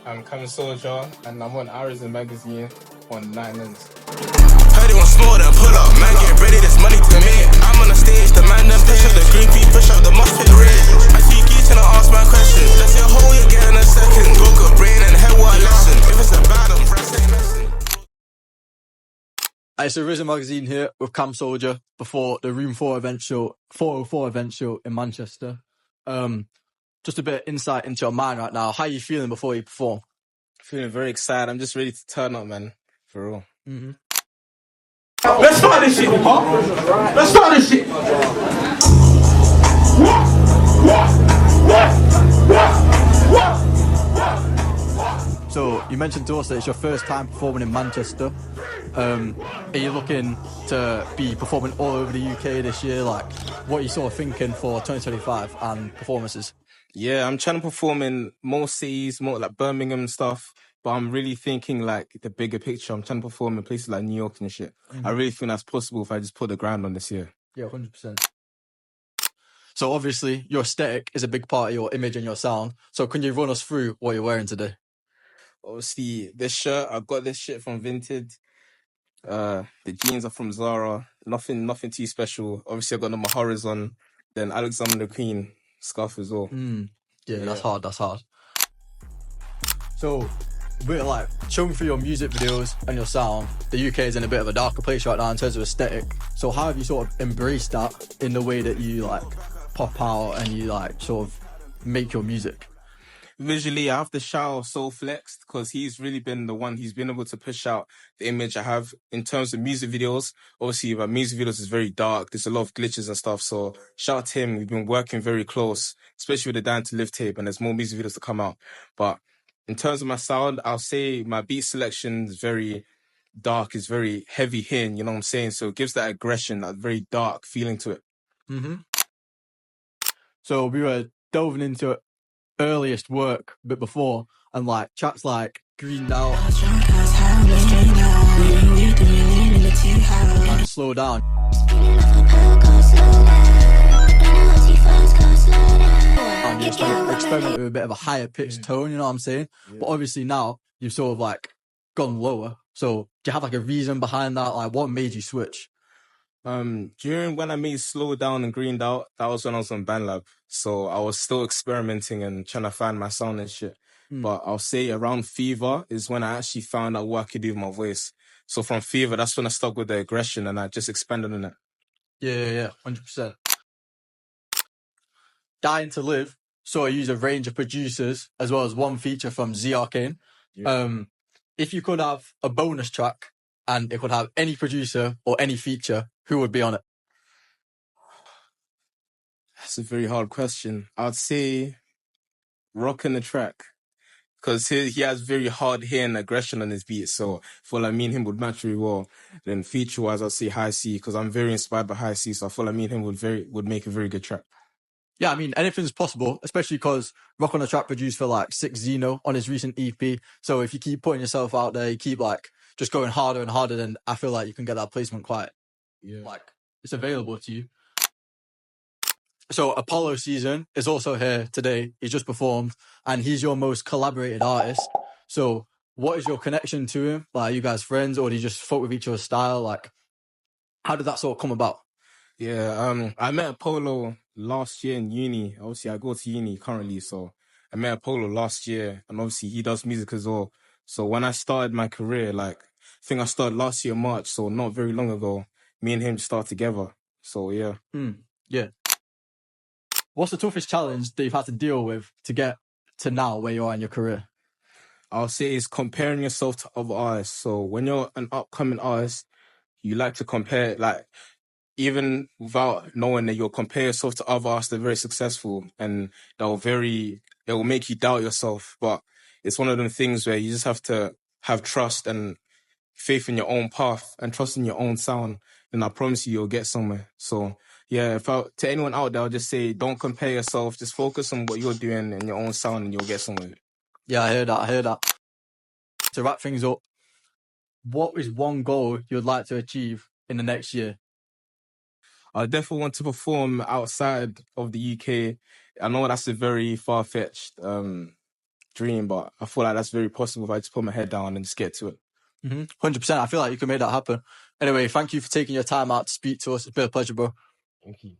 I'm Camsoulja, and I'm on ARIZEN'S magazine on Nightlens. Heard it was small, then pull up, man, get ready, there's money to make. I'm on the stage, the man them push up the green feet, push up the mustard red. I see geeks and I ask my questions. Let's see a hole you get in a second. Go good brain and head what lesson. If it's a bad one, brass ain't messing. It's ARIZEN'S magazine here with Camsoulja before the Room 4 event show, 404 event show in Manchester. Just a bit of insight into your mind right now. How are you feeling before you perform? Feeling very excited. I'm just ready to turn up, man. For real. Let's start this shit, huh? Let's start this shit. So you mentioned to us that it's your first time performing in Manchester. Are you looking to be performing all over the UK this year? Like, what are you sort of thinking for 2025 and performances? Yeah, I'm trying to perform in more cities, more like Birmingham and stuff. But I'm really thinking like the bigger picture. I'm trying to perform in places like New York and shit. I really think that's possible if I just put the ground on this year. Yeah, 100%. So obviously your aesthetic is a big part of your image and your sound. So can you run us through what you're wearing today? Obviously, this shirt, I got this shit from Vinted. The jeans are from Zara. Nothing too special. Obviously, I got the Maharas on. Then Alexander McQueen scarf as well. Yeah, that's hard. So, we're like, show me through your music videos and your sound. The UK is in a bit of a darker place right now in terms of aesthetic. So how have you sort of embraced that in the way that you like pop out and you like sort of make your music? Visually, I have to shout out Soul Flexed because he's really been the one. He's been able to push out the image I have in terms of music videos. Obviously, my music videos is very dark. There's a lot of glitches and stuff. So shout out to him. We've been working very close, especially with the Down to Live tape, and there's more music videos to come out. But in terms of my sound, I'll say my beat selection is very dark, is very heavy hitting, you know what I'm saying? So it gives that aggression, that very dark feeling to it. So we were delving into earliest work a bit before, and like tracks like Greened Out and Slow Down. And you experiment with a bit of a higher pitched tone, you know what I'm saying? Yeah. But obviously now you've sort of like gone lower. So do you have like a reason behind that? Like what made you switch? During when I made Slow Down and Greened Out, that was when I was on BandLab. So I was still experimenting and trying to find my sound and shit. But I'll say around Fever is when I actually found out what I could do with my voice. So from Fever, that's when I stuck with the aggression and I just expanded on it. Yeah, 100%. Dying to Live, so I use a range of producers as well as one feature from Z Arcane. Yeah. If you could have a bonus track and it could have any producer or any feature, who would be on it? That's a very hard question. I'd say Rockin' the Track. Because he has very hard hitting aggression on his beat. So I feel like me and him would match very well. Then feature-wise, I'd say High C because I'm very inspired by High C. So I feel like me and him would make a very good track. Yeah, I mean, anything's possible, especially because Rock on the Track produced for like 6 Zeno on his recent EP. So if you keep putting yourself out there, you keep like just going harder and harder, then I feel like you can get that placement quite, like, it's available to you. So Apollo Season is also here today. He's just performed and he's your most collaborated artist. So what is your connection to him? Like, are you guys friends or do you just fuck with each other's style? Like, how did that sort of come about? Yeah, I met Apollo last year in uni. Obviously, I go to uni currently, so I met Apollo last year, and obviously he does music as well. So when I started my career, like, I think I started last year March, so not very long ago, me and him started together. So yeah. Yeah. What's the toughest challenge that you've had to deal with to get to now where you are in your career? I'll say it's comparing yourself to other artists. So when you're an upcoming artist, you like to compare, like, even without knowing that you'll compare yourself to other artists that are very successful and it will make you doubt yourself. But it's one of them things where you just have to have trust and faith in your own path and trust in your own sound. And I promise you'll get somewhere. So yeah, to anyone out there, I'll just say, don't compare yourself. Just focus on what you're doing and your own sound and you'll get somewhere. Yeah, I hear that. To wrap things up, what is one goal you'd like to achieve in the next year? I definitely want to perform outside of the UK. I know that's a very far-fetched dream, but I feel like that's very possible if I just put my head down and just get to it. 100%. I feel like you can make that happen. Anyway, thank you for taking your time out to speak to us. It's been a pleasure, bro. Thank you.